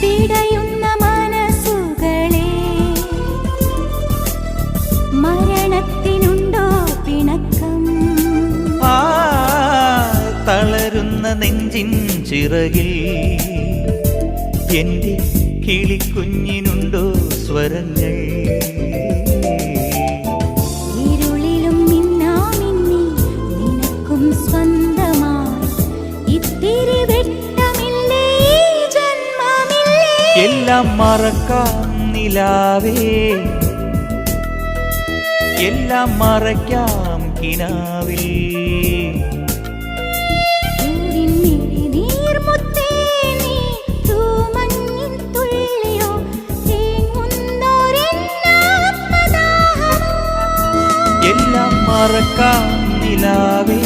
പിടയുന്ന മനസ്സുകളെ മരണത്തിനുണ്ടോ പിണക്കം? തളരുന്ന നെഞ്ചിൻ ചിറകിൽ എന്റെ കിളിക്കുഞ്ഞിനുണ്ടോ സ്വരങ്ങൾ? ഇരുളിലും മിന്നാമിന്നി നിനക്കും സ്വന്തമായി ഇത്തിരി വെട്ടമില്ലേ ജന്മമില്ലേ? എല്ലാം മറക്കാം നിലാവേ, എല്ലാം മറയ്ക്കാം കിനാവിൽ. എല്ലാം മറക്കാം നിലാവേ,